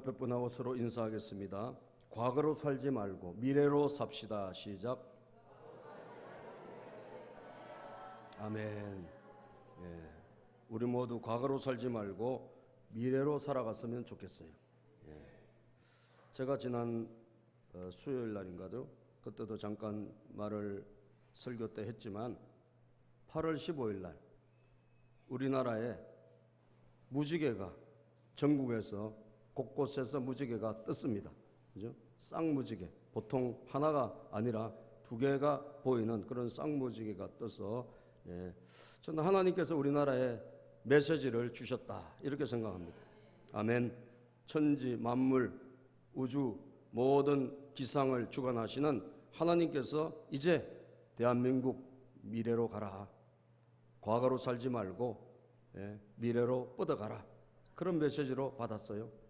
옆에 분하고 서로 인사하겠습니다. 과거로 살지 말고 미래로 삽시다. 시작. 아멘. 예. 우리 모두 과거로 살지 말고 미래로 살아갔으면 좋겠어요. 예. 제가 지난 수요일 날인가도 그때도 잠깐 말을 설교 때 했지만 8월 15일 날 우리나라에 무지개가 전국에서 곳곳에서 무지개가 떴습니다. 그죠? 쌍무지개. 보통 하나가 아니라 두 개가 보이는 그런 쌍무지개가 떠서 저는 하나님께서 우리나라에 메시지를 주셨다 이렇게 생각합니다. 아멘. 천지 만물 우주 모든 기상을 주관하시는 하나님께서 이제 대한민국 미래로 가라. 과거로 살지 말고 미래로 뻗어가라. 그런 메시지로 받았어요.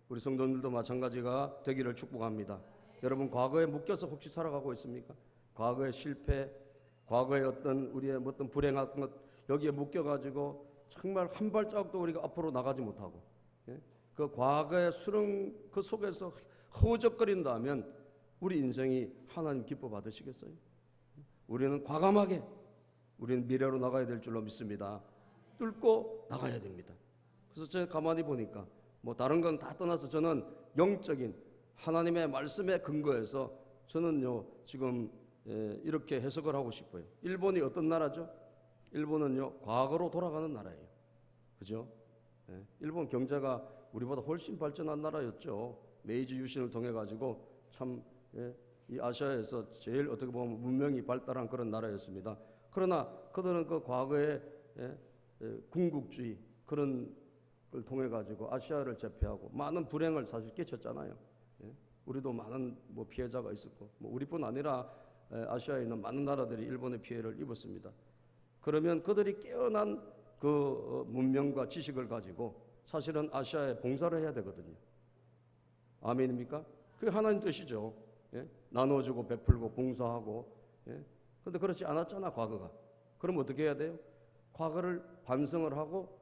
우리 성도님들도 마찬가지가 되기를 축복합니다. 여러분 과거에 묶여서 혹시 살아가고 있습니까? 과거의 실패, 과거의 어떤 우리의 어떤 불행한 것 여기에 묶여가지고 정말 한 발자국도 우리가 앞으로 나가지 못하고 그 과거의 수렁 그 속에서 허우적거린다면 우리 인생이 하나님 기뻐 받으시겠어요? 우리는 과감하게 우리는 미래로 나가야 될 줄로 믿습니다. 뚫고 나가야 됩니다. 그래서 제가 가만히 보니까 뭐 다른 건 다 떠나서 저는 영적인 하나님의 말씀에 근거해서 저는요 지금 이렇게 해석을 하고 싶어요. 일본이 어떤 나라죠? 일본은요 과거로 돌아가는 나라예요. 그죠? 일본 경제가 우리보다 훨씬 발전한 나라였죠. 메이지 유신을 통해 가지고 참 이 아시아에서 제일 어떻게 보면 문명이 발달한 그런 나라였습니다. 그러나 그들은 그 과거의 군국주의 그런 걸 통해 가지고 아시아를 제패하고 많은 불행을 사실 끼쳤잖아요. 우리도 많은 뭐 피해자가 있었고 뭐 우리뿐 아니라 아시아에 있는 많은 나라들이 일본의 피해를 입었습니다. 그러면 그들이 깨어난 그 문명과 지식을 가지고 사실은 아시아에 봉사를 해야 되거든요. 아멘입니까? 그게 하나님 뜻이죠. 나눠주고 베풀고 봉사하고. 그런데 그렇지 않았잖아 과거가. 그럼 어떻게 해야 돼요? 과거를 반성을 하고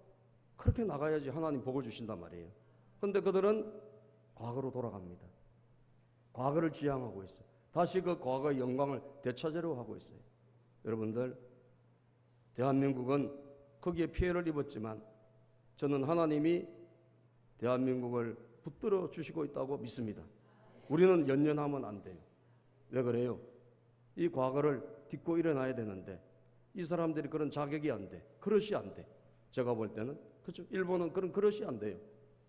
그렇게 나가야지 하나님 복을 주신단 말이에요. 그런데 그들은 과거로 돌아갑니다. 과거를 지향하고 있어요. 다시 그 과거의 영광을 되찾으려고 하고 있어요. 여러분들 대한민국은 거기에 피해를 입었지만 저는 하나님이 대한민국을 붙들어 주시고 있다고 믿습니다. 우리는 연연하면 안 돼요. 왜 그래요? 이 과거를 딛고 일어나야 되는데 이 사람들이 그런 자격이 안 돼. 그릇이 안 돼. 제가 볼 때는 그렇죠. 일본은 그런 그릇이 안 돼요.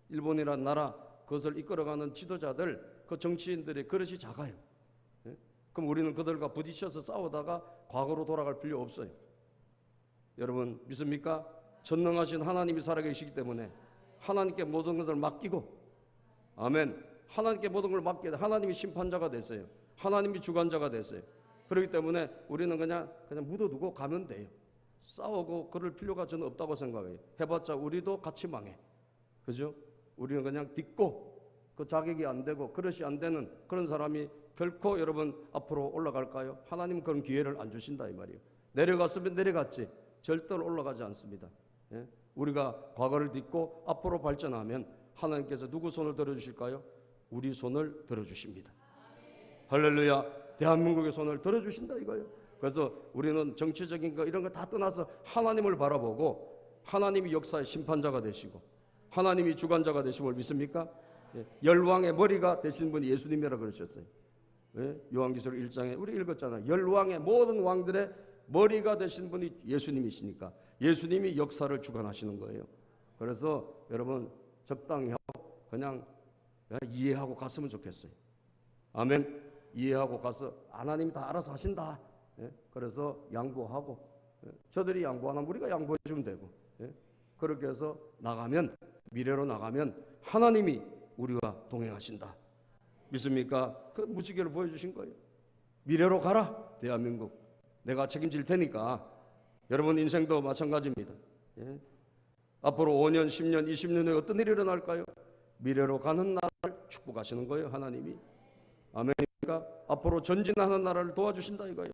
일본이란 나라 그것을 이끌어가는 지도자들 그 정치인들의 그릇이 작아요. 그럼 우리는 그들과 부딪혀서 싸우다가 과거로 돌아갈 필요 없어요. 여러분 믿습니까? 전능하신 하나님이 살아계시기 때문에 하나님께 모든 것을 맡기고 아멘. 하나님께 모든 걸 맡게 돼. 하나님이 심판자가 됐어요. 하나님이 주관자가 됐어요. 그렇기 때문에 우리는 그냥 묻어두고 가면 돼요. 싸우고 그럴 필요가 저는 없다고 생각해요. 해봤자 우리도 같이 망해. 그죠? 우리는 그냥 딛고 그 자격이 안 되고 그릇이 안 되는 그런 사람이 결코 여러분 앞으로 올라갈까요? 하나님은 그런 기회를 안 주신다 이 말이에요. 내려갔으면 내려갔지 절대로 올라가지 않습니다. 우리가 과거를 딛고 앞으로 발전하면 하나님께서 누구 손을 들어주실까요? 우리 손을 들어주십니다. 할렐루야. 대한민국의 손을 들어주신다 이거예요. 그래서 우리는 정치적인 거 이런 거 다 떠나서 하나님을 바라보고 하나님이 역사의 심판자가 되시고 하나님이 주관자가 되심을 믿습니까? 열왕의 머리가 되신 분이 예수님이라고 그러셨어요. 요한계시록 1장에 우리 읽었잖아요. 열왕의 모든 왕들의 머리가 되신 분이 예수님이시니까 예수님이 역사를 주관하시는 거예요. 그래서 여러분 적당히 하고 그냥 이해하고 갔으면 좋겠어요. 아멘. 이해하고 가서 하나님이 다 알아서 하신다. 그래서 양보하고 저들이 양보 안 하면 우리가 양보해 주면 되고 그렇게 해서 나가면 미래로 나가면 하나님이 우리와 동행하신다. 믿습니까? 그 무지개를 보여주신 거예요. 미래로 가라 대한민국. 내가 책임질 테니까. 여러분 인생도 마찬가지입니다. 앞으로 5년, 10년, 20년 후에 어떤 일이 일어날까요? 미래로 가는 나라를 축복하시는 거예요 하나님이. 아멘입니까? 앞으로 전진하는 나라를 도와주신다 이거예요.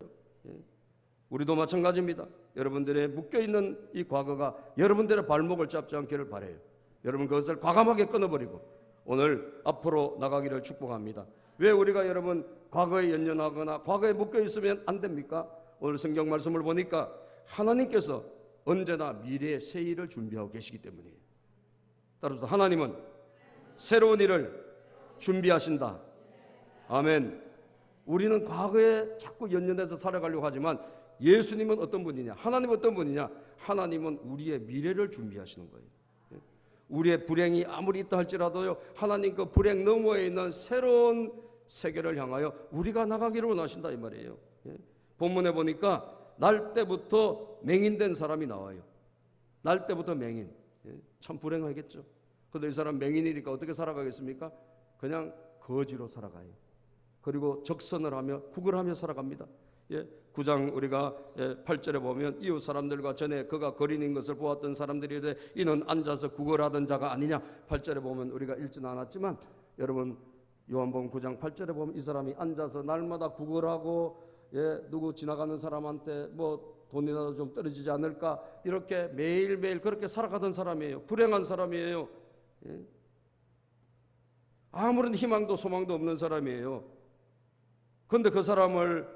우리도 마찬가지입니다. 여러분들의 묶여있는 이 과거가 여러분들의 발목을 잡지 않기를 바라요. 여러분 그것을 과감하게 끊어버리고 오늘 앞으로 나가기를 축복합니다. 왜 우리가 여러분 과거에 연연하거나 과거에 묶여 있으면 안 됩니까? 오늘 성경 말씀을 보니까 하나님께서 언제나 미래의 새 일을 준비하고 계시기 때문이에요. 따라서 하나님은 새로운 일을 준비하신다. 아멘. 우리는 과거에 자꾸 연연해서 살아가려고 하지만 예수님은 어떤 분이냐? 하나님은 어떤 분이냐? 하나님은 우리의 미래를 준비하시는 거예요. 우리의 불행이 아무리 있다 할지라도요, 하나님 그 불행 너머에 있는 새로운 세계를 향하여 우리가 나가기를 원하신다 이 말이에요. 본문에 보니까 날 때부터 맹인된 사람이 나와요. 날 때부터 맹인. 참 불행하겠죠. 그런데 이 사람 맹인이니까 어떻게 살아가겠습니까? 그냥 거지로 살아가요. 그리고 적선을 하며 구걸하며 살아갑니다. 9장 우리가 8절에 보면 이웃 사람들과 전에 그가 거린인 것을 보았던 사람들이 이르되 이는 앉아서 구걸하던 자가 아니냐. 8절에 보면 우리가 읽지는 않았지만 여러분 요한복음 9장 8절에 보면 이 사람이 앉아서 날마다 구걸하고 누구 지나가는 사람한테 뭐 돈이라도 좀 떨어지지 않을까 이렇게 매일매일 그렇게 살아가던 사람이에요. 불행한 사람이에요. 아무런 희망도 소망도 없는 사람이에요. 그런데 그 사람을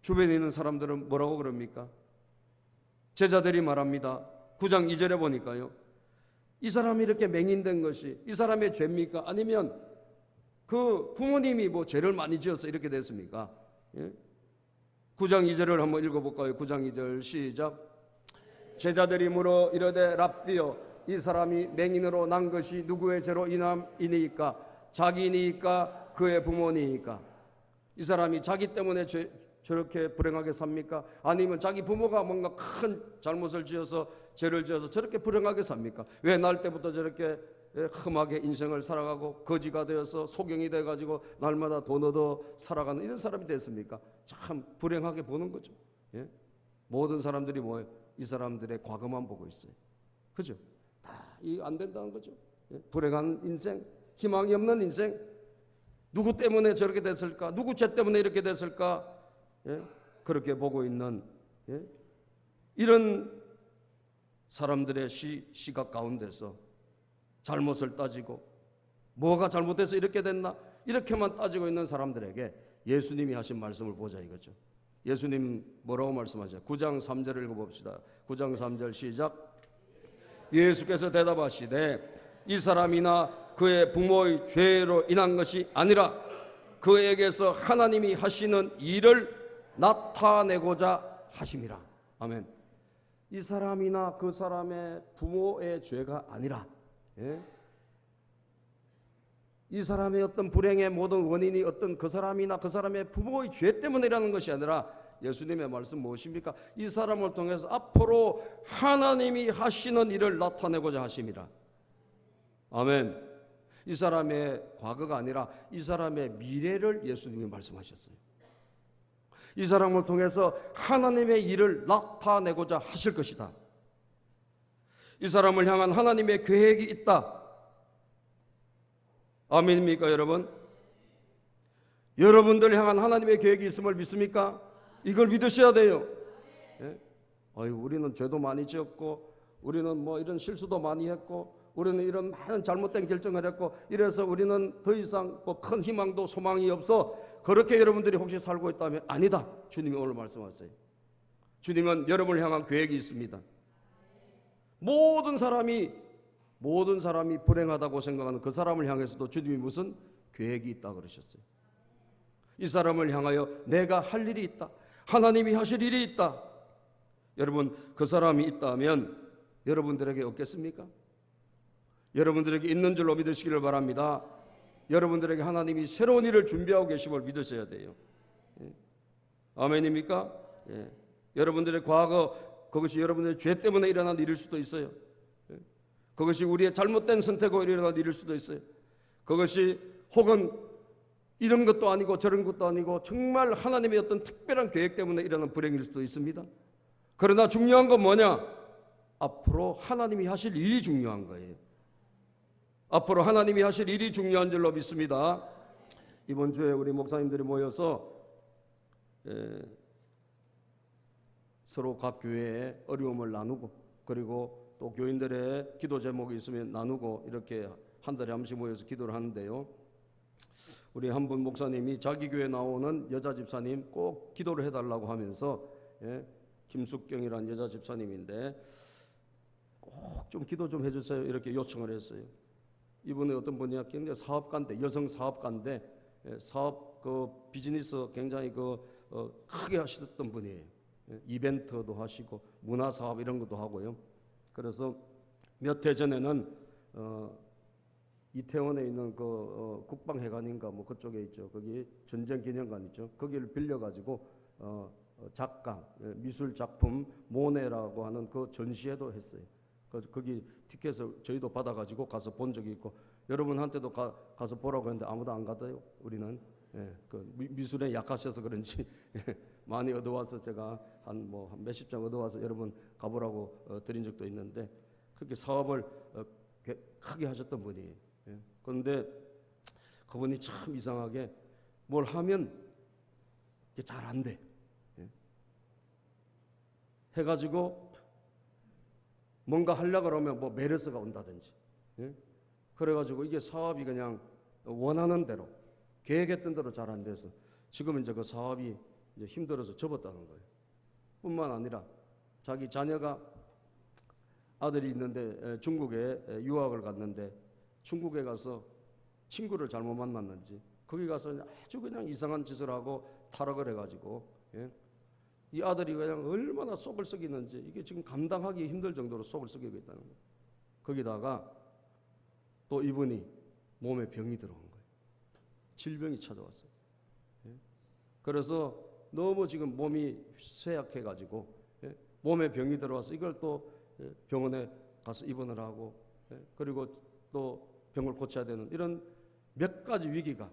주변에 있는 사람들은 뭐라고 그럽니까? 제자들이 말합니다. 9장 2절에 보니까요, 이 사람이 이렇게 맹인된 것이 이 사람의 죄입니까? 아니면 그 부모님이 뭐 죄를 많이 지어서 이렇게 됐습니까? 9장 2절을 한번 읽어볼까요? 9장 2절 시작. 제자들이 물어 이르되 랍비여 이 사람이 맹인으로 난 것이 누구의 죄로 인함이니까? 자기니까 그의 부모니까? 이 사람이 자기 때문에 저렇게 불행하게 삽니까? 아니면 자기 부모가 뭔가 큰 잘못을 지어서 죄를 지어서 저렇게 불행하게 삽니까? 왜 날 때부터 저렇게 험하게 인생을 살아가고 거지가 되어서 소경이 돼가지고 날마다 돈 얻어 살아가는 이런 사람이 됐습니까? 참 불행하게 보는 거죠. 모든 사람들이 뭐예요? 이 사람들의 과거만 보고 있어요. 그죠? 다 이 안 된다는 거죠. 불행한 인생, 희망이 없는 인생. 누구 때문에 저렇게 됐을까? 누구 죄 때문에 이렇게 됐을까? 그렇게 보고 있는 이런 사람들의 시각 가운데서 잘못을 따지고 뭐가 잘못돼서 이렇게 됐나? 이렇게만 따지고 있는 사람들에게 예수님이 하신 말씀을 보자 이거죠. 예수님 뭐라고 말씀하세요? 9장 3절을 읽어봅시다. 9장 3절 시작. 예수께서 대답하시되 이 사람이나 그의 부모의 죄로 인한 것이 아니라 그에게서 하나님이 하시는 일을 나타내고자 하심이라. 아멘. 이 사람이나 그 사람의 부모의 죄가 아니라 이 사람의 어떤 불행의 모든 원인이 어떤 그 사람이나 그 사람의 부모의 죄 때문이라는 것이 아니라 예수님의 말씀 무엇입니까? 이 사람을 통해서 앞으로 하나님이 하시는 일을 나타내고자 하심이라. 아멘. 이 사람의 과거가 아니라 이 사람의 미래를 예수님이 말씀하셨어요. 이 사람을 통해서 하나님의 일을 나타내고자 하실 것이다. 이 사람을 향한 하나님의 계획이 있다. 아멘입니까 여러분? 여러분들 향한 하나님의 계획이 있음을 믿습니까? 이걸 믿으셔야 돼요. 우리는 죄도 많이 지었고 우리는 뭐 이런 실수도 많이 했고 우리는 이런 많은 잘못된 결정을 했고 이래서 우리는 더 이상 뭐 큰 희망도 소망이 없어. 그렇게 여러분들이 혹시 살고 있다면 아니다. 주님이 오늘 말씀하세요. 주님은 여러분을 향한 계획이 있습니다. 모든 사람이 불행하다고 생각하는 그 사람을 향해서도 주님이 무슨 계획이 있다 그러셨어요. 이 사람을 향하여 내가 할 일이 있다. 하나님이 하실 일이 있다. 여러분 그 사람이 있다면 여러분들에게 없겠습니까? 여러분들에게 있는 줄로 믿으시기를 바랍니다. 여러분들에게 하나님이 새로운 일을 준비하고 계심을 믿으셔야 돼요. 아멘입니까? 여러분들의 과거 그것이 여러분의 죄 때문에 일어난 일일 수도 있어요. 그것이 우리의 잘못된 선택으로 일어난 일일 수도 있어요. 그것이 혹은 이런 것도 아니고 저런 것도 아니고 정말 하나님의 어떤 특별한 계획 때문에 일어난 불행일 수도 있습니다. 그러나 중요한 건 뭐냐? 앞으로 하나님이 하실 일이 중요한 거예요. 앞으로 하나님이 하실 일이 중요한 줄로 믿습니다. 이번 주에 우리 목사님들이 모여서 서로 각 교회의 어려움을 나누고 그리고 또 교인들의 기도 제목이 있으면 나누고 이렇게 한 달에 한 번씩 모여서 기도를 하는데요. 우리 한 분 목사님이 자기 교회 나오는 여자 집사님 꼭 기도를 해달라고 하면서, 김숙경이라는 여자 집사님인데 꼭 좀 기도 좀 해주세요 이렇게 요청을 했어요. 이분은 어떤 분이야? 굉장히 사업가인데, 여성 사업가인데, 사업 비즈니스 굉장히 크게 하시던 분이에요. 이벤트도 하시고 문화 사업 이런 것도 하고요. 그래서 몇 해 전에는 이태원에 있는 국방회관인가 그쪽에 있죠. 거기 전쟁기념관 있죠. 거기를 빌려가지고 작가, 미술 작품 모네라고 하는 그 전시회도 했어요. 거기 티켓을 저희도 받아가지고 가서 본 적이 있고, 여러분한테도 가서 보라고 했는데 아무도 안 가더요. 우리는 미술에 약하셔서 그런지 많이 얻어와서 제가 한 몇십 장 얻어와서 여러분 가보라고 드린 적도 있는데, 그렇게 사업을 크게 하셨던 분이에요. 그런데 그분이 참 이상하게 뭘 하면 잘 안 돼. 해가지고 뭔가 하려고 그러면 메르스가 온다든지, 그래가지고 이게 사업이 그냥 원하는 대로 계획했던 대로 잘 안 돼서 지금 이제 그 사업이 이제 힘들어서 접었다는 거예요. 뿐만 아니라 자기 자녀가 아들이 있는데 중국에 유학을 갔는데, 중국에 가서 친구를 잘못 만났는지 거기 가서 아주 그냥 이상한 짓을 하고 타락을 해가지고, 이 아들이 그냥 얼마나 속을 썩이는지 이게 지금 감당하기 힘들 정도로 속을 썩이고 있다는 거예요. 거기다가 또 이분이 몸에 병이 들어온 거예요. 질병이 찾아왔어요. 그래서 너무 지금 몸이 쇠약해가지고 몸에 병이 들어와서 이걸 또 병원에 가서 입원을 하고, 그리고 또 병을 고쳐야 되는 이런 몇 가지 위기가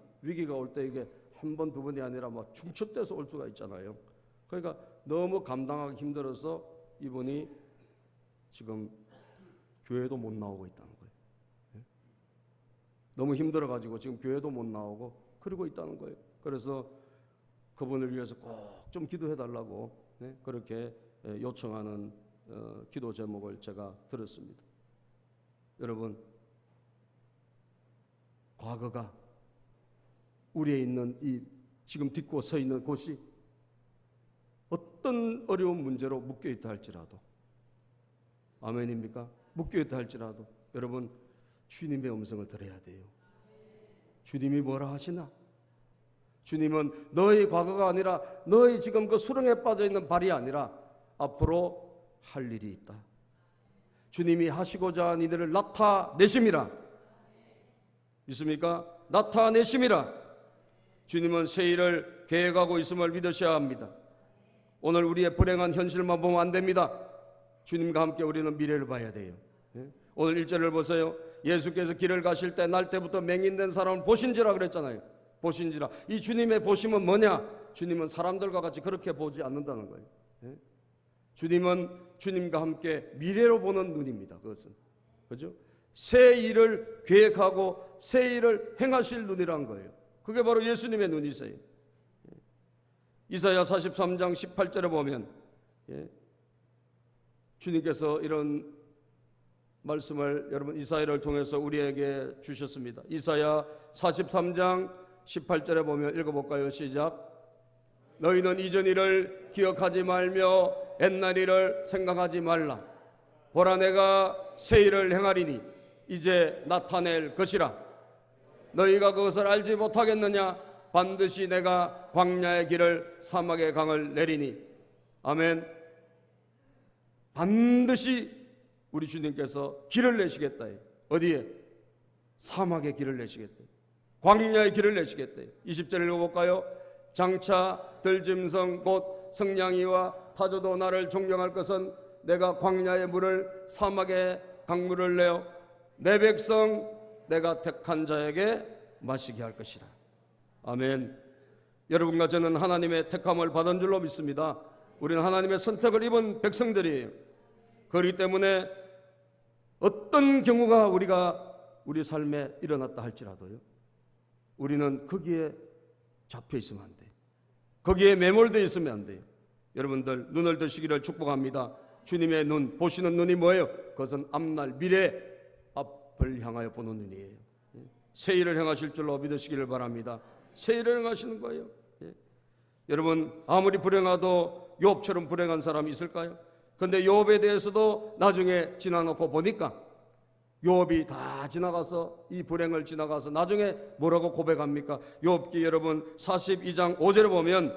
올 때 이게 한 번, 두 번이 아니라 중첩돼서 올 수가 있잖아요. 그러니까 너무 감당하기 힘들어서 이분이 지금 교회도 못 나오고 있다는 거예요. 너무 힘들어가지고 지금 교회도 못 나오고 그러고 있다는 거예요. 그래서 그분을 위해서 꼭 좀 기도해달라고 그렇게 요청하는 기도 제목을 제가 들었습니다. 여러분, 과거가 우리에 있는 이 지금 딛고 서 있는 곳이 어떤 어려운 문제로 묶여있다 할지라도, 아멘입니까? 묶여있다 할지라도 여러분, 주님의 음성을 들어야 돼요. 주님이 뭐라 하시나? 주님은 너희 과거가 아니라 너희 지금 그 수렁에 빠져있는 발이 아니라 앞으로 할 일이 있다. 주님이 하시고자 한 이들을 나타내심이라. 믿습니까? 나타내심이라. 주님은 새 일을 계획하고 있음을 믿으셔야 합니다. 오늘 우리의 불행한 현실만 보면 안 됩니다. 주님과 함께 우리는 미래를 봐야 돼요. 오늘 1절을 보세요. 예수께서 길을 가실 때 날 때부터 맹인된 사람을 보신지라 그랬잖아요. 보신지라. 이 주님의 보심은 뭐냐? 주님은 사람들과 같이 그렇게 보지 않는다는 거예요. 주님은 주님과 함께 미래로 보는 눈입니다. 그것은, 그죠? 새 일을 계획하고 새 일을 행하실 눈이란 거예요. 그게 바로 예수님의 눈이세요. 이사야 43장 18절에 보면 주님께서 이런 말씀을 여러분 이사야를 통해서 우리에게 주셨습니다. 이사야 43장 18절에 보면 읽어볼까요? 시작. 너희는 이전 일을 기억하지 말며 옛날 일을 생각하지 말라. 보라, 내가 새 일을 행하리니 이제 나타낼 것이라. 너희가 그것을 알지 못하겠느냐? 반드시 내가 광야의 길을 사막의 강을 내리니. 아멘. 반드시 우리 주님께서 길을 내시겠다. 어디에? 사막의 길을 내시겠다. 광야의 길을 내시겠다. 20절 읽어볼까요? 장차 들짐승 곧 성냥이와 타조도 나를 존경할 것은 내가 광야의 물을 사막의 강물을 내어 내 백성 내가 택한 자에게 마시게 할 것이라. 아멘. 여러분과 저는 하나님의 택함을 받은 줄로 믿습니다. 우리는 하나님의 선택을 입은 백성들이에요. 그렇기 때문에 어떤 경우가 우리 삶에 일어났다 할지라도요, 우리는 거기에 잡혀 있으면 안 돼요. 거기에 매몰되어 있으면 안 돼요. 여러분들 눈을 드시기를 축복합니다. 주님의 눈, 보시는 눈이 뭐예요? 그것은 앞날 미래 앞을 향하여 보는 눈이에요. 새 일을 행하실 줄로 믿으시기를 바랍니다. 새 일을 행하시는 거예요. 여러분, 아무리 불행하도 욥처럼 불행한 사람이 있을까요? 그런데 욥에 대해서도 나중에 지나놓고 보니까 욥이 다 지나가서, 이 불행을 지나가서 나중에 뭐라고 고백합니까? 욥기 여러분 42장 5절에 보면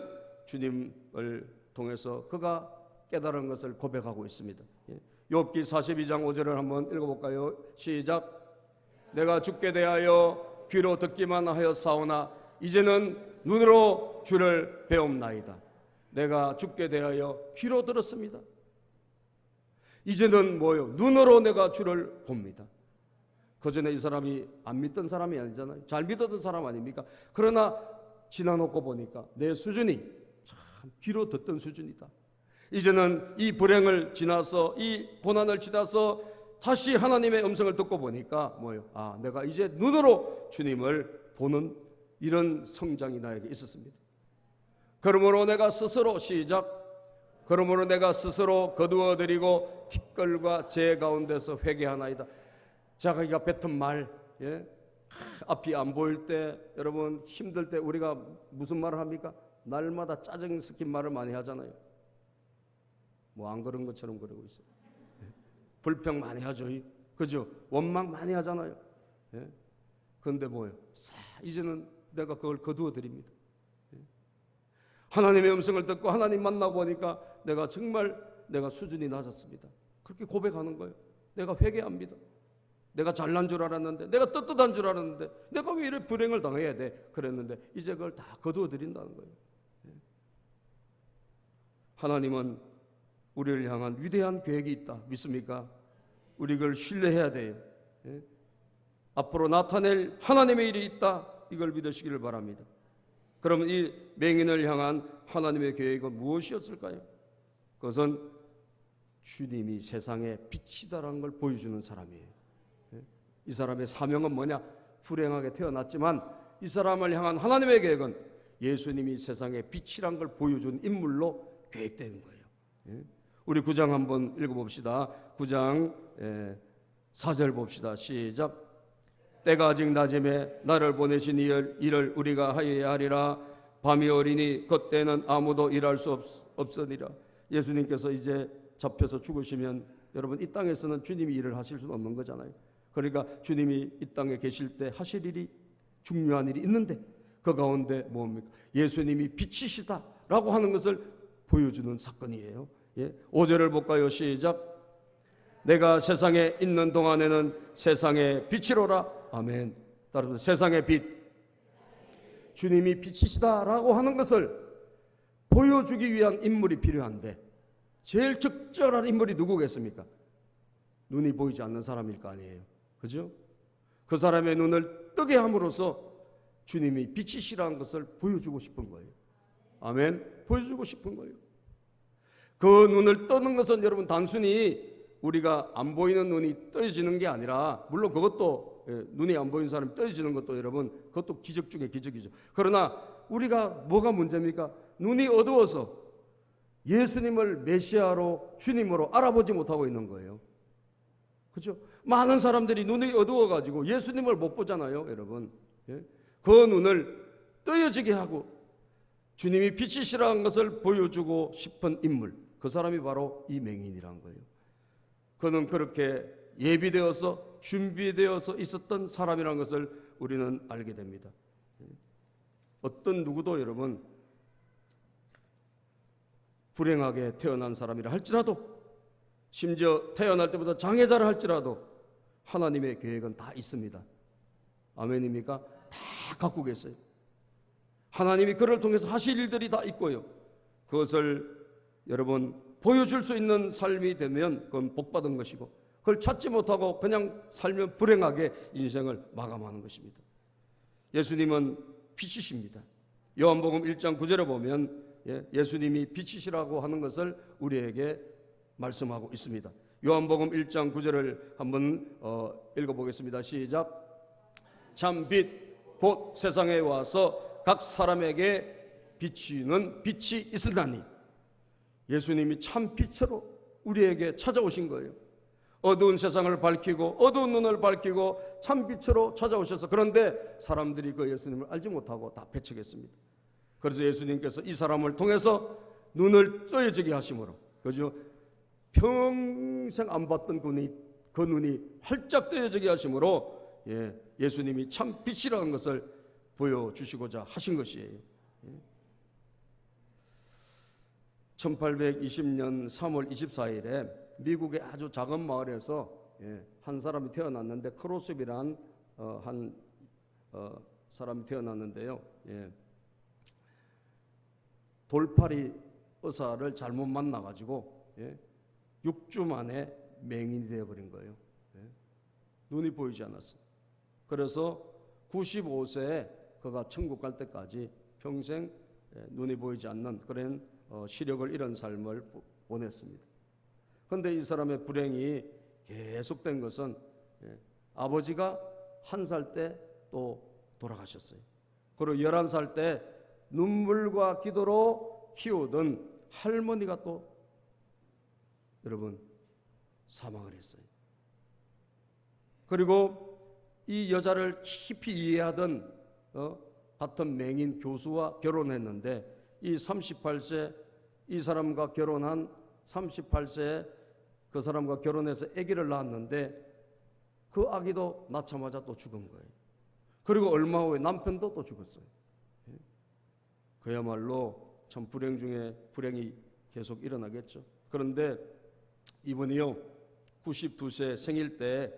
주님을 통해서 그가 깨달은 것을 고백하고 있습니다. 욥기 42장 5절을 한번 읽어볼까요? 시작. 내가 죽게 대하여 귀로 듣기만 하였사오나 이제는 눈으로 주를 배움나이다. 내가 죽게 대하여 귀로 들었습니다. 이제는 뭐요? 눈으로 내가 주를 봅니다. 그전에 이 사람이 안 믿던 사람이 아니잖아요. 잘 믿었던 사람 아닙니까? 그러나 지나놓고 보니까 내 수준이 참 귀로 듣던 수준이다. 이제는 이 불행을 지나서, 이 고난을 지나서 다시 하나님의 음성을 듣고 보니까 뭐예요? 아, 내가 이제 눈으로 주님을 보는 이런 성장이 나에게 있었습니다. 그러므로 내가 스스로 시작. 그러므로 내가 스스로 거두어드리고 티끌과 재 가운데서 회개하나이다. 자기가 뱉은 말, 앞이 안 보일 때, 여러분 힘들 때 우리가 무슨 말을 합니까? 날마다 짜증 섞인 말을 많이 하잖아요. 뭐 안 그런 것처럼 그러고 있어요. 불평 많이 하죠. 그죠? 원망 많이 하잖아요. 그런데 뭐예요? 이제는 내가 그걸 거두어 드립니다. 하나님의 음성을 듣고 하나님 만나고 보니까 내가 정말 내가 수준이 낮았습니다. 그렇게 고백하는 거예요. 내가 회개합니다. 내가 잘난 줄 알았는데, 내가 떳떳한 줄 알았는데, 내가 왜 이렇게 불행을 당해야 돼? 그랬는데 이제 그걸 다 거두어 드린다는 거예요. 하나님은 우리를 향한 위대한 계획이 있다. 믿습니까? 우리 그걸 신뢰해야 돼요. 앞으로 나타낼 하나님의 일이 있다. 이걸 믿으시기를 바랍니다. 그러면 이 맹인을 향한 하나님의 계획은 무엇이었을까요? 그것은 주님이 세상의 빛이다라는 걸 보여주는 사람이에요. 이 사람의 사명은 뭐냐? 불행하게 태어났지만 이 사람을 향한 하나님의 계획은 예수님이 세상의 빛이란 걸 보여준 인물로 계획되는 거예요. 우리 9장 한번 읽어봅시다. 9장 4절 봅시다. 시작. 때가 아직 낮음에 나를 보내신 일을 우리가 하여야 하리라. 밤이 오리니 그때는 아무도 일할 수 없으리라. 예수님께서 이제 잡혀서 죽으시면 여러분 이 땅에서는 주님이 일을 하실 수는 없는 거잖아요. 그러니까 주님이 이 땅에 계실 때 하실 일이, 중요한 일이 있는데 그 가운데 뭡니까? 예수님이 빛이시다라고 하는 것을 보여주는 사건이에요. 5절을 볼까요? 시작. 내가 세상에 있는 동안에는 세상의 빛이로라. 아멘. 따라서 세상의 빛, 주님이 빛이시다라고 하는 것을 보여주기 위한 인물이 필요한데 제일 적절한 인물이 누구겠습니까? 눈이 보이지 않는 사람일 거 아니에요. 그죠? 그 사람의 눈을 뜨게 함으로써 주님이 빛이시라는 것을 보여주고 싶은 거예요. 아멘. 보여주고 싶은 거예요. 그 눈을 뜨는 것은 여러분 단순히 우리가 안 보이는 눈이 떠지는 게 아니라, 물론 그것도 눈이 안 보이는 사람이 떠지는 것도 여러분 그것도 기적 중에 기적이죠. 그러나 우리가 뭐가 문제입니까? 눈이 어두워서 예수님을 메시아로, 주님으로 알아보지 못하고 있는 거예요. 그렇죠? 많은 사람들이 눈이 어두워가지고 예수님을 못 보잖아요, 여러분. 그 눈을 떠여지게 하고 주님이 빛이시라는 것을 보여주고 싶은 인물, 그 사람이 바로 이 맹인이란 거예요. 그는 그렇게 예비되어서 준비되어서 있었던 사람이라는 것을 우리는 알게 됩니다. 어떤 누구도 여러분 불행하게 태어난 사람이라 할지라도, 심지어 태어날 때부터 장애자라 할지라도 하나님의 계획은 다 있습니다. 아멘입니까? 다 갖고 계세요. 하나님이 그를 통해서 하실 일들이 다 있고요. 그것을 여러분 보여줄 수 있는 삶이 되면 그건 복받은 것이고, 그걸 찾지 못하고 그냥 살면 불행하게 인생을 마감하는 것입니다. 예수님은 빛이십니다. 요한복음 1장 9절에 보면 예수님이 빛이시라고 하는 것을 우리에게 말씀하고 있습니다. 요한복음 1장 9절을 한번 읽어보겠습니다. 시작. 참 빛 곧 세상에 와서 각 사람에게 비추는 빛이 있으나니, 예수님이 참 빛으로 우리에게 찾아오신 거예요. 어두운 세상을 밝히고 어두운 눈을 밝히고 참빛으로 찾아오셔서, 그런데 사람들이 그 예수님을 알지 못하고 다 배척했습니다. 그래서 예수님께서 이 사람을 통해서 눈을 떠여지게 하심으로, 그죠? 평생 안 봤던 그 눈이 활짝 떠여지게 하심으로 예수님이 참 빛이라는 것을 보여주시고자 하신 것이에요. 1820년 3월 24일에 미국의 아주 작은 마을에서 한 사람이 태어났는데, 크로스비란 한 사람이 태어났는데요. 돌팔이 의사를 잘못 만나가지고 6주 만에 맹인이 되어버린 거예요. 눈이 보이지 않았어요. 그래서 95세에 그가 천국 갈 때까지 평생 눈이 보이지 않는 그런 시력을 잃은 삶을 보냈습니다. 그런데 이 사람의 불행이 계속된 것은 아버지가 1살 때 또 돌아가셨어요. 그리고 11살 때 눈물과 기도로 키우던 할머니가 또 여러분 사망을 했어요. 그리고 이 여자를 깊이 이해하던 같은 맹인 교수와 결혼했는데, 이 38세 이 사람과 결혼한 38세에 그 사람과 결혼해서 아기를 낳았는데, 그 아기도 낳자마자 또 죽은 거예요. 그리고 얼마 후에 남편도 또 죽었어요. 그야말로 참 불행 중에 불행이 계속 일어나겠죠. 그런데 이분이요, 92세 생일 때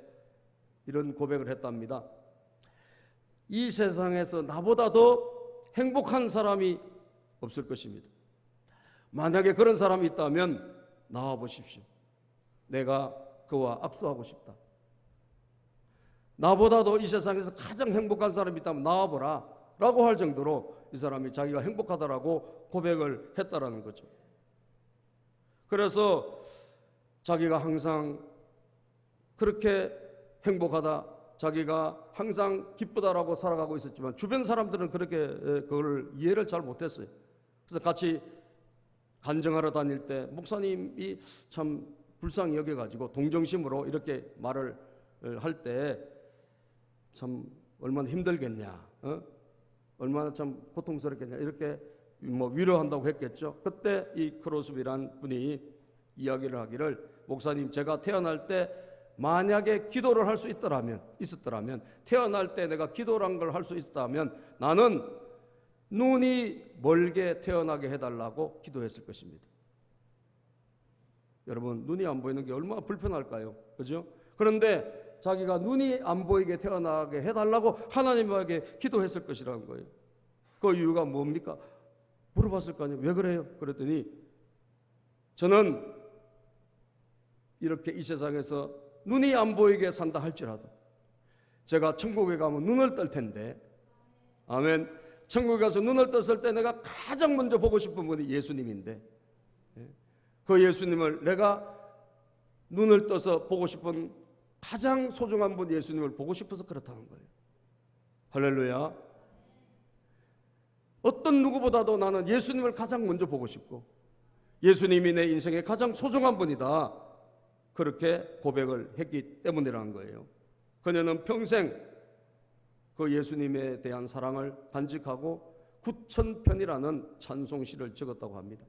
이런 고백을 했답니다. 이 세상에서 나보다 더 행복한 사람이 없을 것입니다. 만약에 그런 사람이 있다면 나와 보십시오. 내가 그와 악수하고 싶다. 나보다도 이 세상에서 가장 행복한 사람이 있다면 나와보라 라고 할 정도로 이 사람이 자기가 행복하다라고 고백을 했다라는 거죠. 그래서 자기가 항상 그렇게 행복하다, 자기가 항상 기쁘다라고 살아가고 있었지만 주변 사람들은 그렇게 그걸 이해를 잘 못했어요. 그래서 같이 간증하러 다닐 때 목사님이 참 불쌍히 여겨가지고 동정심으로 이렇게 말을 할 때 참 얼마나 힘들겠냐, 얼마나 참 고통스럽겠냐, 이렇게 뭐 위로한다고 했겠죠. 그때 이 크로스비란 분이 이야기를 하기를, 목사님, 제가 태어날 때 만약에 기도를 할 수 있었더라면, 태어날 때 내가 기도란 걸 할 수 있다면 나는 눈이 멀게 태어나게 해달라고 기도했을 것입니다. 여러분, 눈이 안 보이는 게 얼마나 불편할까요? 그죠? 그런데 자기가 눈이 안 보이게 태어나게 해달라고 하나님에게 기도했을 것이라는 거예요. 그 이유가 뭡니까? 물어봤을 거 아니에요. 왜 그래요? 그랬더니, 저는 이렇게 이 세상에서 눈이 안 보이게 산다 할지라도 제가 천국에 가면 눈을 뜰 텐데, 아멘, 천국에 가서 눈을 떴을 때 내가 가장 먼저 보고 싶은 분이 예수님인데, 그 예수님을 내가 눈을 떠서 보고 싶은 가장 소중한 분 예수님을 보고 싶어서 그렇다는 거예요. 할렐루야. 어떤 누구보다도 나는 예수님을 가장 먼저 보고 싶고 예수님이 내 인생의 가장 소중한 분이다, 그렇게 고백을 했기 때문이라는 거예요. 그녀는 평생 그 예수님에 대한 사랑을 간직하고 9,000편이라는 찬송시를 적었다고 합니다.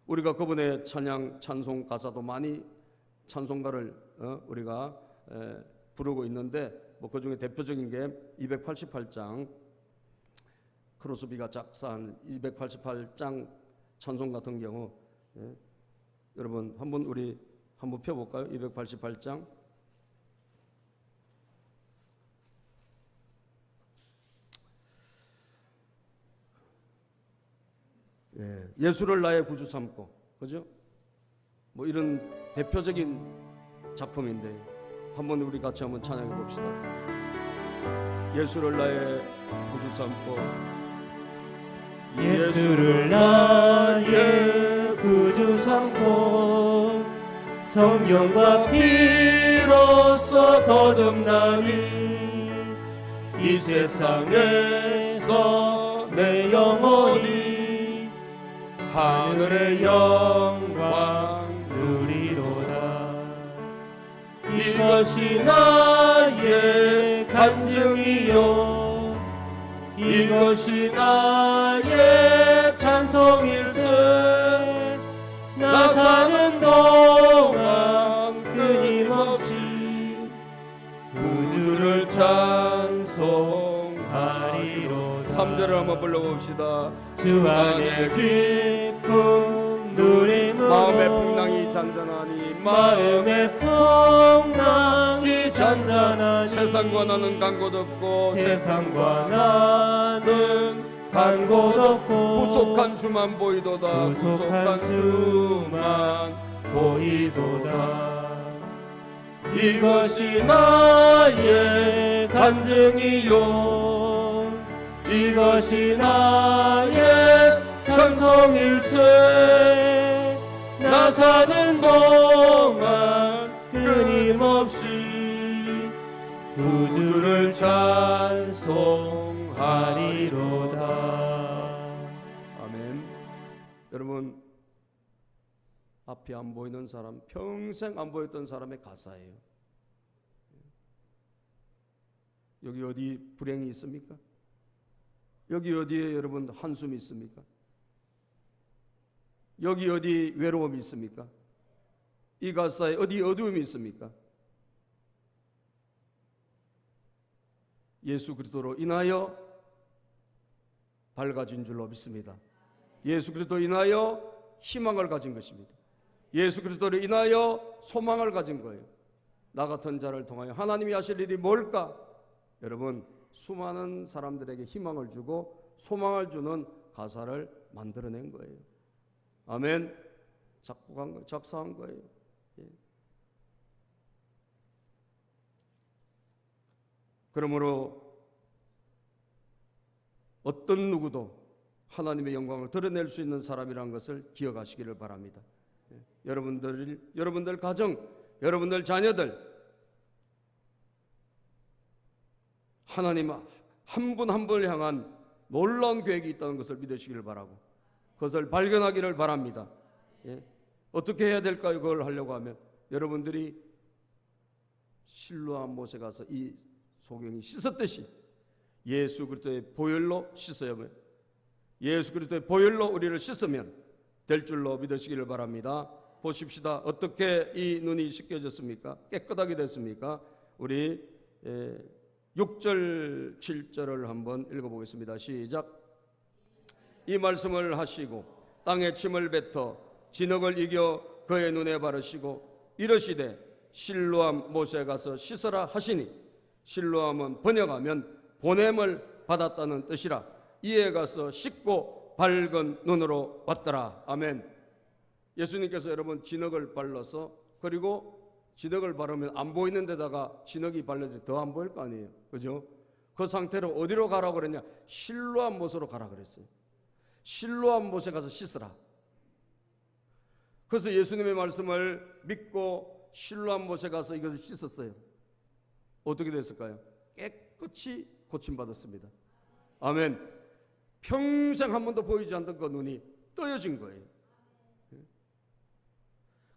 우리가 그분의 찬양, 찬송 가사도 많이 찬송가를 우리가 부르고 있는데, 뭐 그 중에 대표적인 게 288장, 크로스비가 작사한 288장 찬송 같은 경우, 여러분 우리 한번 펴볼까요? 288장. 예수를 나의 구주 삼고, 그죠? 뭐 이런 대표적인 작품인데 한번 우리 같이 한번 찬양해 봅시다. 예수를 나의 구주 삼고, 예수를 나의 구주 삼고 성령과 피로써 거듭나니 이 세상에서 내 영혼이 하늘의 영광 누리로다. 이것이 나의 간증이요 이것이 나의 찬송일세. 나 사는 동안 끊임없이 구주를 찬송하리로다. 3절을 한번 불러봅시다. 주 안에 기쁨 누림으로 마음의 풍랑이 잔잔하니 마음의 풍랑이 잔잔하니 세상과 나는 간 곳 없고 세상과 나는 간 곳 없고 부속한 주만 보이도다. 부속한 주만 보이도다. 이것이 나의 간증이요 이것이 나의 찬송일세. 나 사는 동안 끊임없이 구주를 찬송하리로다. 아멘. 여러분, 앞이 안 보이는 사람, 평생 안 보였던 사람의 가사예요. 여기 어디 불행이 있습니까? 여기 어디에 여러분 한숨이 있습니까? 여기 어디 외로움이 있습니까? 이 가사에 어디 어두움이 있습니까? 예수 그리스도로 인하여 밝아진 줄로 믿습니다. 예수 그리스도로 인하여 희망을 가진 것입니다. 예수 그리스도로 인하여 소망을 가진 거예요. 나 같은 자를 통하여 하나님이 하실 일이 뭘까? 여러분, 수많은 사람들에게 희망을 주고 소망을 주는 가사를 만들어낸 거예요. 아멘. 작곡한 거, 작사한 거예요. 예. 그러므로 어떤 누구도 하나님의 영광을 드러낼 수 있는 사람이라는 것을 기억하시기를 바랍니다. 예. 여러분들 가정, 여러분들 자녀들, 하나님 한 분 한 분을 향한 놀라운 계획이 있다는 것을 믿으시기를 바라고 그것을 발견하기를 바랍니다. 예. 어떻게 해야 될까요? 그걸 하려고 하면 여러분들이 실로암 못에 가서 이 소경이 씻었듯이 예수 그리스도의 보혈로 씻어야만, 예수 그리스도의 보혈로 우리를 씻으면 될 줄로 믿으시기를 바랍니다. 보십시다. 어떻게 이 눈이 씻겨졌습니까? 깨끗하게 됐습니까? 우리 6절 7절을 한번 읽어보겠습니다. 시작. 이 말씀을 하시고 땅에 침을 뱉어 진흙을 이겨 그의 눈에 바르시고 이르시되 실로암 못에 가서 씻어라 하시니, 실로암은 번역하면 보냄을 받았다는 뜻이라. 이에 가서 씻고 밝은 눈으로 왔더라. 아멘. 예수님께서 여러분 진흙을 발라서, 그리고 진흙을 바르면 안 보이는 데다가 진흙이 발라져 더 안 보일 거 아니에요. 그죠? 그 상태로 어디로 가라고 그랬냐? 실로암 못으로 가라 그랬어요. 실로암 못에 가서 씻으라. 그래서 예수님의 말씀을 믿고 실로암 못에 가서 이것을 씻었어요. 어떻게 됐을까요? 깨끗이 고침받았습니다. 아멘. 평생 한 번도 보이지 않던 그 눈이 떠여진 거예요.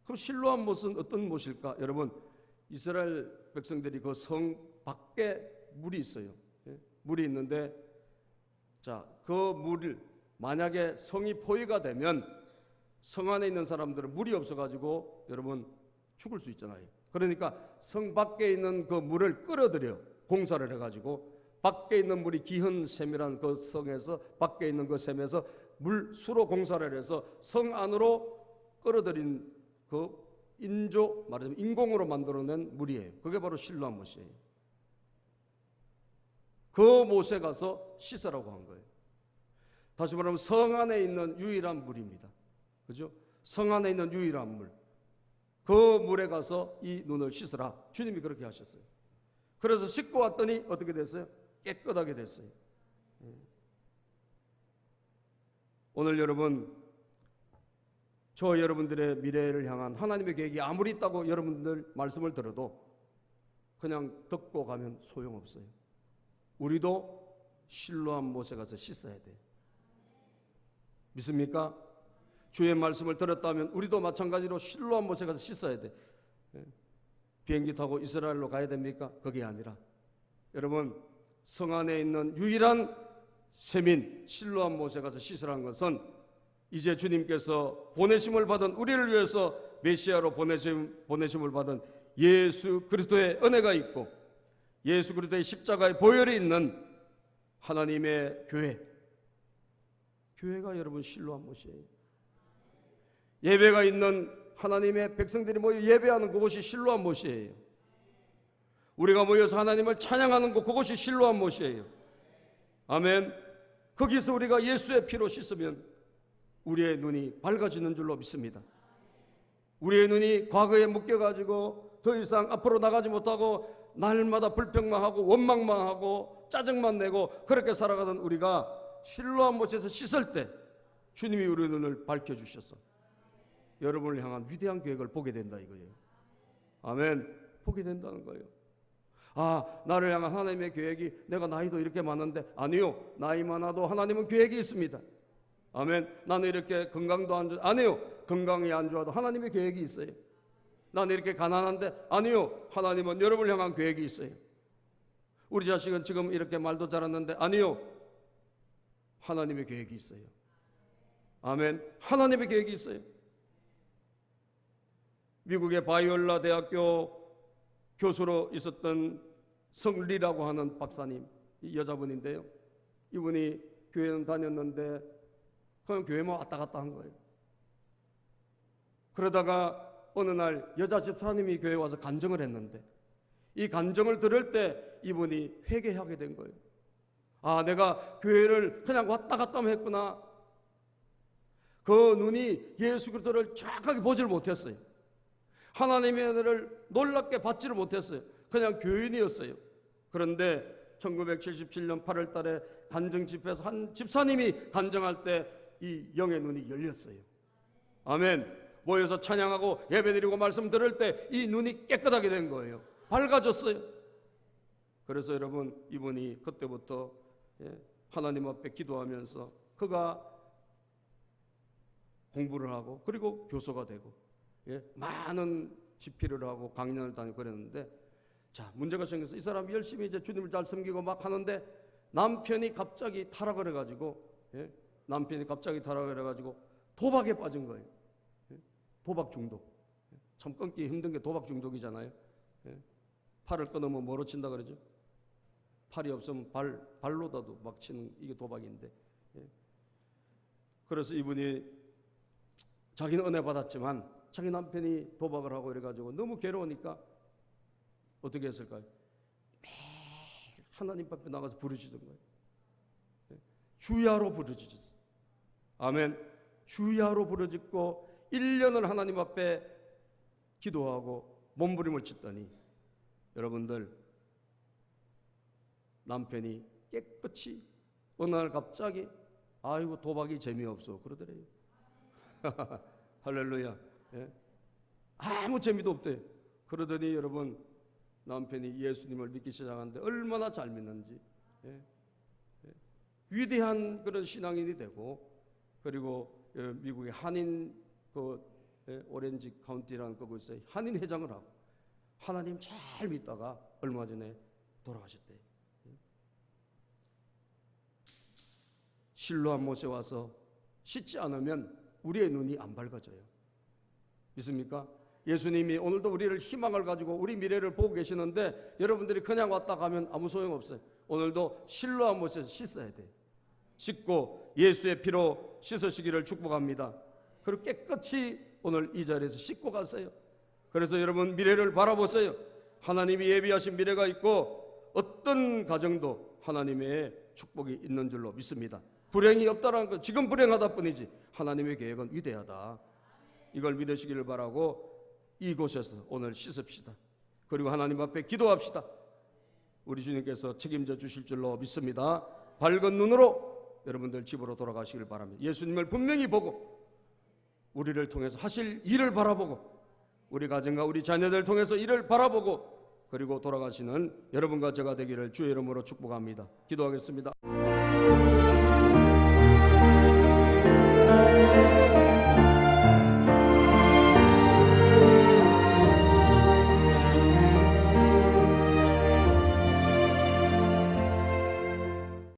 그럼 실로암 못은 어떤 못일까? 여러분, 이스라엘 백성들이 그 성 밖에 물이 있어요. 물이 있는데, 자, 그 물을 만약에 성이 포위가 되면 성 안에 있는 사람들은 물이 없어가지고 여러분 죽을 수 있잖아요. 그러니까 성 밖에 있는 그 물을 끌어들여 공사를 해가지고 밖에 있는 물이 기흔 샘이라는 그 성에서, 밖에 있는 그 샘에서 물 수로 공사를 해서 성 안으로 끌어들인 그 인조, 말하자면 인공으로 만들어낸 물이에요. 그게 바로 실로암 못이에요. 그 못에 가서 씻으라고 한 거예요. 다시 말하면 성 안에 있는 유일한 물입니다. 그죠? 성 안에 있는 유일한 물. 그 물에 가서 이 눈을 씻으라. 주님이 그렇게 하셨어요. 그래서 씻고 왔더니 어떻게 됐어요? 깨끗하게 됐어요. 오늘 여러분, 저 여러분들의 미래를 향한 하나님의 계획이 아무리 있다고 여러분들 말씀을 들어도 그냥 듣고 가면 소용없어요. 우리도 실로암 못에 가서 씻어야 돼요. 믿습니까? 주의 말씀을 들었다면 우리도 마찬가지로 실로암 못에 가서 씻어야 돼. 비행기 타고 이스라엘로 가야 됩니까? 그게 아니라 여러분, 성 안에 있는 유일한 세민 실로암 못에 가서 씻으라는 것은 이제 주님께서 보내심을 받은 우리를 위해서 메시아로 보내심을 받은 예수 그리스도의 은혜가 있고 예수 그리스도의 십자가의 보혈이 있는 하나님의 교회가 여러분 실로암 못이에요. 예배가 있는 하나님의 백성들이 모여 예배하는 그곳이 실로암 못이에요. 우리가 모여서 하나님을 찬양하는 그곳이 실로암 못이에요. 아멘. 거기서 우리가 예수의 피로 씻으면 우리의 눈이 밝아지는 줄로 믿습니다. 우리의 눈이 과거에 묶여가지고 더 이상 앞으로 나가지 못하고 날마다 불평만 하고 원망만 하고 짜증만 내고 그렇게 살아가던 우리가 실로암 못에서 씻을 때 주님이 우리의 눈을 밝혀주셔서 여러분을 향한 위대한 계획을 보게 된다 이거예요. 아멘. 보게 된다는 거예요. 아, 나를 향한 하나님의 계획이 내가 나이도 이렇게 많은데, 아니요, 나이 많아도 하나님은 계획이 있습니다. 아멘. 나는 이렇게 건강도 안 좋아, 아니요, 건강이 안 좋아도 하나님의 계획이 있어요. 나는 이렇게 가난한데, 아니요, 하나님은 여러분을 향한 계획이 있어요. 우리 자식은 지금 이렇게 말도 잘하는데, 아니요, 하나님의 계획이 있어요. 아멘. 하나님의 계획이 있어요. 미국의 바이올라 대학교 교수로 있었던 성리라고 하는 박사님, 이 여자분인데요, 이분이 교회는 다녔는데 그냥 교회만 왔다 갔다 한 거예요. 그러다가 어느 날 여자 집사님이 교회에 와서 간증을 했는데 이 간증을 들을 때 이분이 회개하게 된 거예요. 아, 내가 교회를 그냥 왔다 갔다 했구나. 그 눈이 예수 그리스도를 정확하게 보지를 못했어요. 하나님의 은혜를 놀랍게 받지를 못했어요. 그냥 교인이었어요. 그런데 1977년 8월 달에 간증 집회에서 한 집사님이 간증할 때 이 영의 눈이 열렸어요. 아멘. 모여서 찬양하고 예배드리고 말씀 들을 때 이 눈이 깨끗하게 된 거예요. 밝아졌어요. 그래서 여러분, 이분이 그때부터 하나님 앞에 기도하면서 그가 공부를 하고 그리고 교수가 되고 많은 집필을 하고 강연을 다니고 그랬는데, 자, 문제가 생겨서 이 사람이 열심히 이제 주님을 잘 섬기고 막 하는데 남편이 갑자기 타락을 해가지고 도박에 빠진 거예요. 도박 중독. 참 끊기 힘든 게 도박 중독이잖아요. 팔을 끊으면 뭐로 친다 그러죠? 팔이 없으면 발로다도 막 치는, 이게 도박인데. 그래서 이분이 자기는 은혜 받았지만 자기 남편이 도박을 하고 이래가지고 너무 괴로우니까 어떻게 했을까요? 매일 하나님 앞에 나가서 부르짖은 거예요. 주야로 부르짖었어요. 아멘. 주야로 부르짖고 1년을 하나님 앞에 기도하고 몸부림을 쳤더니 여러분들, 남편이 깨끗이 어느 날 갑자기 아이고 도박이 재미없어 그러더래요. 할렐루야. 아무 재미도 없대요. 그러더니 여러분, 남편이 예수님을 믿기 시작하는데 얼마나 잘 믿는지, 위대한 그런 신앙인이 되고, 그리고 미국의 한인 오렌지 카운티라는 그곳에 한인 회장을 하고 하나님 잘 믿다가 얼마 전에 돌아가셨대요. 실로암 못에 와서 씻지 않으면 우리의 눈이 안 밝아져요. 믿습니까? 예수님이 오늘도 우리를 희망을 가지고 우리 미래를 보고 계시는데 여러분들이 그냥 왔다 가면 아무 소용없어요. 오늘도 실로암 못에서 씻어야 돼요. 씻고 예수의 피로 씻으시기를 축복합니다. 그리고 깨끗이 오늘 이 자리에서 씻고 가세요. 그래서 여러분, 미래를 바라보세요. 하나님이 예비하신 미래가 있고 어떤 가정도 하나님의 축복이 있는 줄로 믿습니다. 불행이 없다라는 것, 지금 불행하다 뿐이지 하나님의 계획은 위대하다. 이걸 믿으시기를 바라고 이곳에서 오늘 씻읍시다. 그리고 하나님 앞에 기도합시다. 우리 주님께서 책임져 주실 줄로 믿습니다. 밝은 눈으로 여러분들 집으로 돌아가시길 바랍니다. 예수님을 분명히 보고 우리를 통해서 하실 일을 바라보고 우리 가정과 우리 자녀들 통해서 일을 바라보고 그리고 돌아가시는 여러분과 제가 되기를 주의 이름으로 축복합니다. 기도하겠습니다.